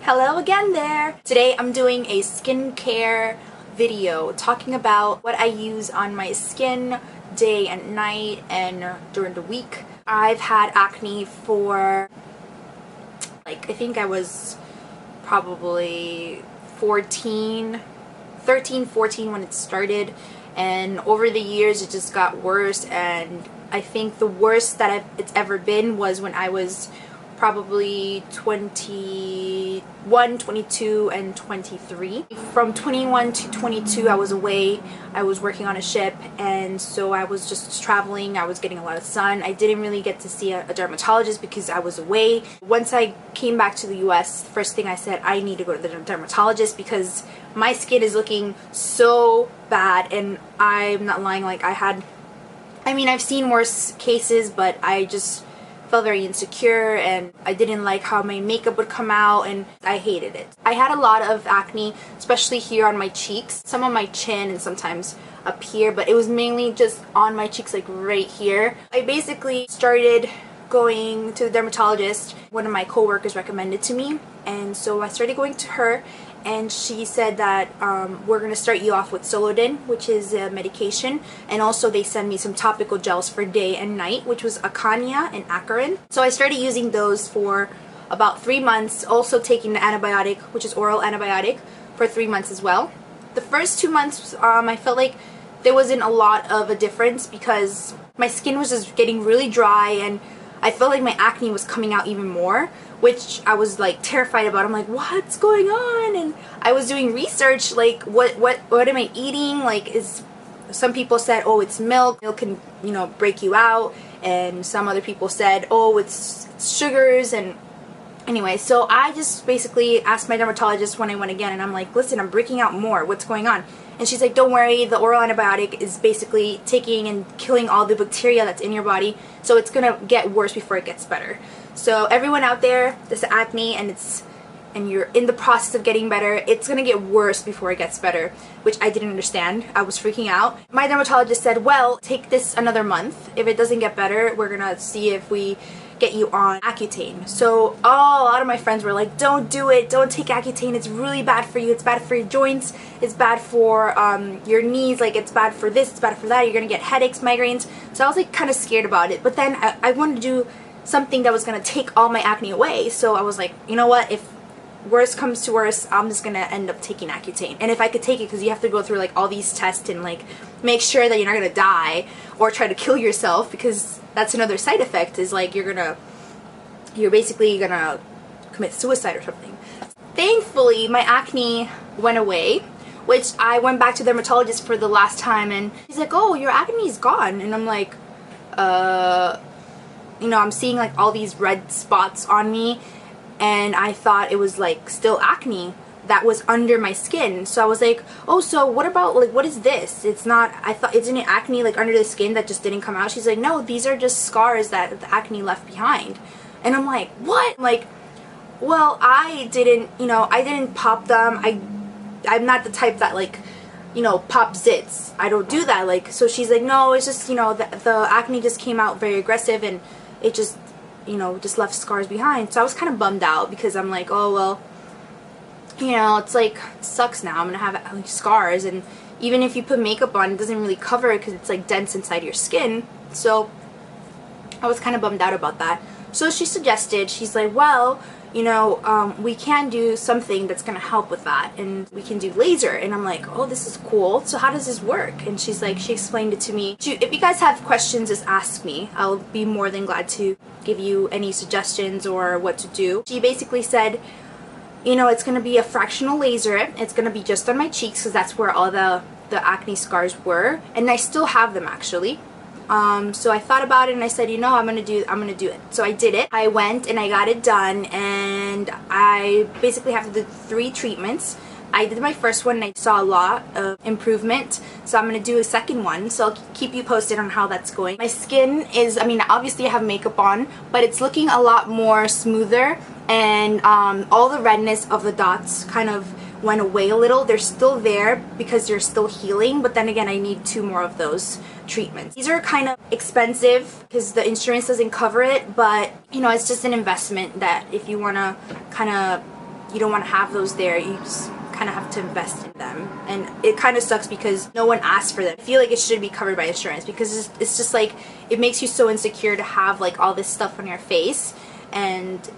Hello again there! Today I'm doing a skincare video talking about what I use on my skin day and night and during the week. I've had acne for I think I was probably 13, 14 when it started, and over the years it just got worse, and I think the worst that it's ever been was when I was probably 21, 22, and 23. From 21 to 22 I was away. I was working on a ship, and so I was just traveling. I was getting a lot of sun. I didn't really get to see a dermatologist because I was away. Once I came back to the US, first thing I said, I need to go to the dermatologist because my skin is looking so bad, and I'm not lying. I've seen worse cases, but I just felt very insecure, and I didn't like how my makeup would come out, and I hated it. I had a lot of acne, especially here on my cheeks, some on my chin, and sometimes up here, but it was mainly just on my cheeks, like right here. I basically started going to the dermatologist. One of my coworkers recommended to me, and so I started going to her, and she said that we're going to start you off with Solodin, which is a medication, and also they send me some topical gels for day and night, which was Acania and Acarin. So I started using those for about 3 months, also taking the antibiotic, which is oral antibiotic, for 3 months as well. The first 2 months I felt like there wasn't a lot of a difference because my skin was just getting really dry, and I felt like my acne was coming out even more, which I was like terrified about. I'm like, what's going on? And I was doing research, like what am I eating? Some people said, oh, it's milk. Milk can, break you out. And some other people said, oh, it's sugars. And anyway, so I just basically asked my dermatologist when I went again, and I'm like, listen, I'm breaking out more. What's going on? And she's like, don't worry, the oral antibiotic is basically taking and killing all the bacteria that's in your body, so it's gonna get worse before it gets better. So everyone out there that's acne and you're in the process of getting better, it's gonna get worse before it gets better, which I didn't understand. I was freaking out. My dermatologist said, well, take this another month. If it doesn't get better, we're gonna see if we get you on Accutane. So a lot of my friends were like, don't do it, don't take Accutane, it's really bad for you, it's bad for your joints, it's bad for your knees, it's bad for this, it's bad for that, you're gonna get headaches, migraines. So I was kind of scared about it, but then I wanted to do something that was gonna take all my acne away. So I was like, you know what, if worse comes to worse, I'm just gonna end up taking Accutane. And if I could take it, because you have to go through all these tests and make sure that you're not gonna die or try to kill yourself, because that's another side effect, is you're basically gonna commit suicide or something. Thankfully, my acne went away, which I went back to the dermatologist for the last time, and he's like, oh, your acne is gone. And I'm like, I'm seeing all these red spots on me, and I thought it was still acne that was under my skin. So I was like, oh, so what about what is this? It's not, I thought, isn't it acne under the skin that just didn't come out? She's like, no, these are just scars that the acne left behind. And I'm like, what? Well, I didn't pop them. I'm not the type that pop zits. I don't do that. So she's like, no, it's just, the acne just came out very aggressive, and it just, just left scars behind. So I was kind of bummed out because I'm like, oh, well, it's it sucks now. I'm gonna have scars, and even if you put makeup on, it doesn't really cover it because it's dense inside your skin. So I was kind of bummed out about that. So she suggested, she's like, well, we can do something that's gonna help with that, and we can do laser. And I'm like, oh, this is cool. So how does this work? And she's like, she explained it to me. If you guys have questions, just ask me. I'll be more than glad to give you any suggestions or what to do. She basically said, it's going to be a fractional laser. It's going to be just on my cheeks because that's where all the acne scars were, and I still have them actually. So I thought about it, and I said, I'm gonna do it. So I did it. I went and I got it done, and I basically have to do 3 treatments. I did my first one and I saw a lot of improvement, so I'm gonna do a second one. So I'll keep you posted on how that's going. My skin is, obviously I have makeup on, but it's looking a lot more smoother, and all the redness of the dots kind of went away a little. They're still there because they're still healing, but then again, I need 2 more of those treatments. These are kind of expensive because the insurance doesn't cover it, but it's just an investment that if you want to kind of you don't want to have those there. You just kind of have to invest in them, and it kind of sucks because no one asked for them. I feel like it should be covered by insurance because it's just like, it makes you so insecure to have like all this stuff on your face, and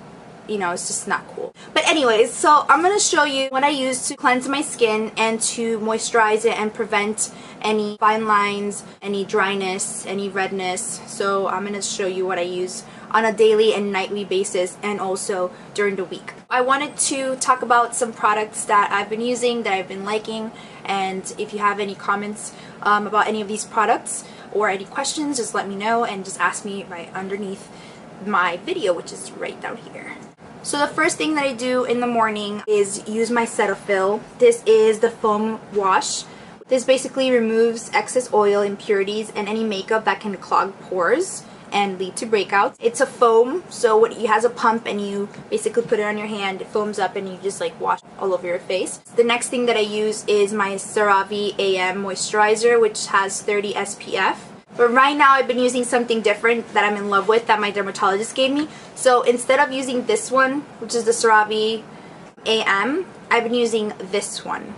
you know, it's just not cool. But anyways, so I'm gonna show you what I use to cleanse my skin and to moisturize it and prevent any fine lines, any dryness, any redness. So I'm gonna show you what I use on a daily and nightly basis, and also during the week. I wanted to talk about some products that I've been using, that I've been liking, and if you have any comments about any of these products or any questions, just let me know and just ask me right underneath my video, which is right down here. So the first thing that I do in the morning is use my Cetaphil. This is the foam wash. This basically removes excess oil, impurities, and any makeup that can clog pores and lead to breakouts. It's a foam, so it has a pump and you basically put it on your hand, it foams up, and you just like wash all over your face. The next thing that I use is my Cerave AM moisturizer, which has 30 SPF. But right now I've been using something different that I'm in love with that my dermatologist gave me. So instead of using this one, which is the Cerave AM, I've been using this one.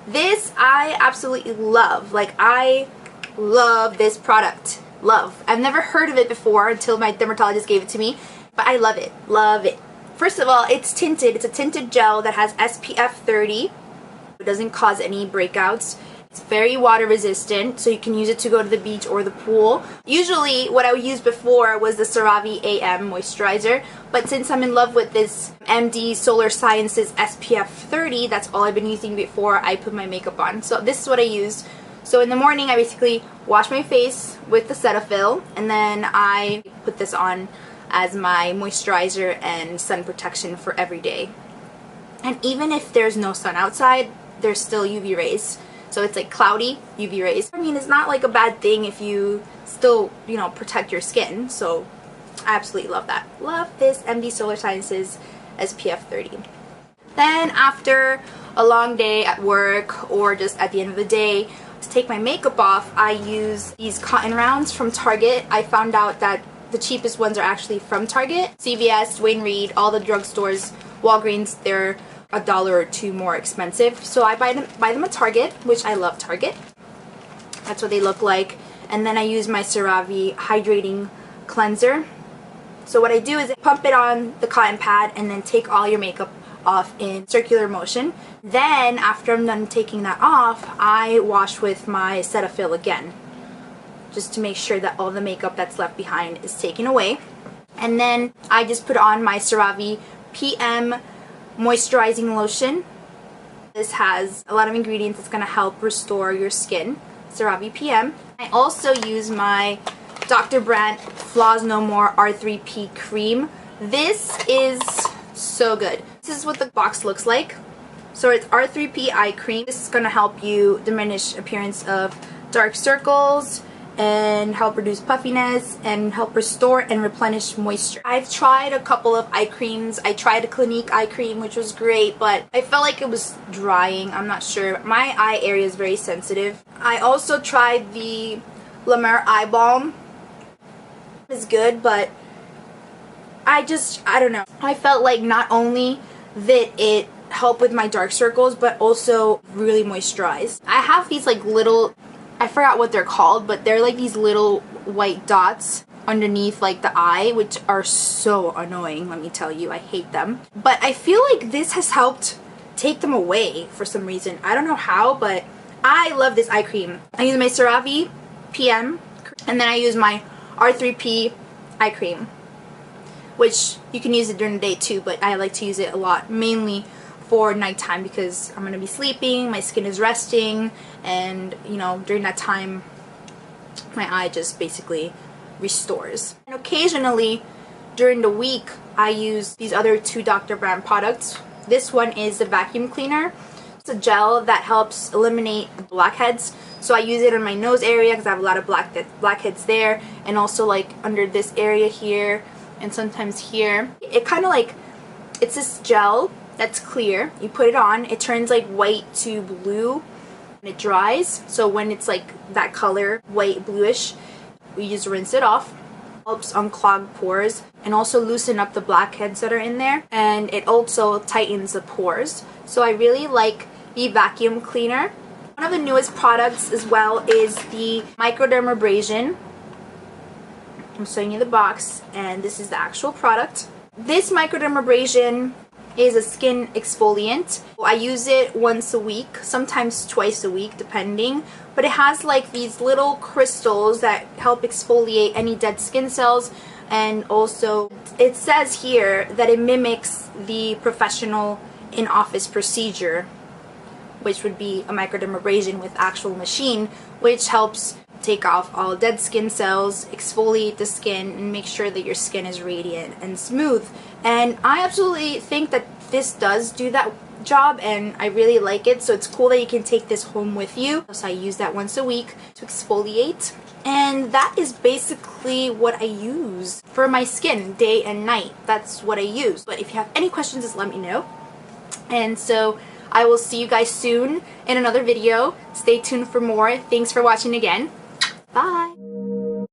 This I absolutely love. Like, I love this product. Love. I've never heard of it before until my dermatologist gave it to me, but I love it. Love it. First of all, it's tinted. It's a tinted gel that has SPF 30. It doesn't cause any breakouts. It's very water resistant, so you can use it to go to the beach or the pool. Usually what I would use before was the Cerave AM moisturizer, but since I'm in love with this MD Solar Sciences SPF 30, that's all I've been using before I put my makeup on. So this is what I use. So in the morning I basically wash my face with the Cetaphil, and then I put this on as my moisturizer and sun protection for every day. And even if there's no sun outside, there's still UV rays. So it's like cloudy, UV rays. I mean, it's not like a bad thing if you still, you know, protect your skin. So I absolutely love that. Love this MD Solar Sciences SPF 30. Then after a long day at work or just at the end of the day, to take my makeup off, I use these cotton rounds from Target. I found out that the cheapest ones are actually from Target. CVS, Wayne Reed, all the drugstores, Walgreens, they're $1 or $2 more expensive. So I buy them at Target, which I love Target. That's what they look like. And then I use my Cerave hydrating cleanser. So what I do is I pump it on the cotton pad and then take all your makeup off in circular motion. Then after I'm done taking that off, I wash with my Cetaphil again, just to make sure that all the makeup that's left behind is taken away. And then I just put on my Cerave PM moisturizing lotion. This has a lot of ingredients that's going to help restore your skin. Cerave PM. I also use my Dr. Brandt Flaws No More R3P cream. This is so good. This is what the box looks like. So it's R3P eye cream. This is going to help you diminish appearance of dark circles and help reduce puffiness and help restore and replenish moisture. I've tried a couple of eye creams. I tried a Clinique eye cream, which was great, but I felt like it was drying. I'm not sure. My eye area is very sensitive. I also tried the La Mer eye balm. It's good, but I don't know. I felt like not only that it helped with my dark circles, but also really moisturized. I have these like little, I forgot what they're called, but they're like these little white dots underneath like the eye, which are so annoying, let me tell you. I hate them. But I feel like this has helped take them away for some reason. I don't know how, but I love this eye cream. I use my Cerave PM, and then I use my R3P eye cream, which you can use it during the day too, but I like to use it a lot, mainly for nighttime, because I'm going to be sleeping, my skin is resting, and you know, during that time my eye just basically restores. And occasionally during the week I use these other two Dr. Brandt products. This one is the vacuum cleaner. It's a gel that helps eliminate blackheads. So I use it on my nose area because I have a lot of blackheads there, and also like under this area here and sometimes here. It kind of like, it's this gel that's clear. You put it on, it turns like white to blue and it dries. So when it's like that color, white bluish, we just rinse it off. helps unclog pores and also loosen up the blackheads that are in there, and it also tightens the pores. So I really like the vacuum cleaner. One of the newest products as well is the Microdermabrasion. I'm showing you the box, and this is the actual product. This Microdermabrasion is a skin exfoliant. I use it once a week, sometimes twice a week depending, but it has like these little crystals that help exfoliate any dead skin cells, and also it says here that it mimics the professional in-office procedure, which would be a microdermabrasion with actual machine, which helps take off all dead skin cells, exfoliate the skin, and make sure that your skin is radiant and smooth. And I absolutely think that this does do that job, and I really like it. So it's cool that you can take this home with you. So I use that once a week to exfoliate. And that is basically what I use for my skin day and night. That's what I use. But if you have any questions, just let me know. And so I will see you guys soon in another video. Stay tuned for more. Thanks for watching again. Bye!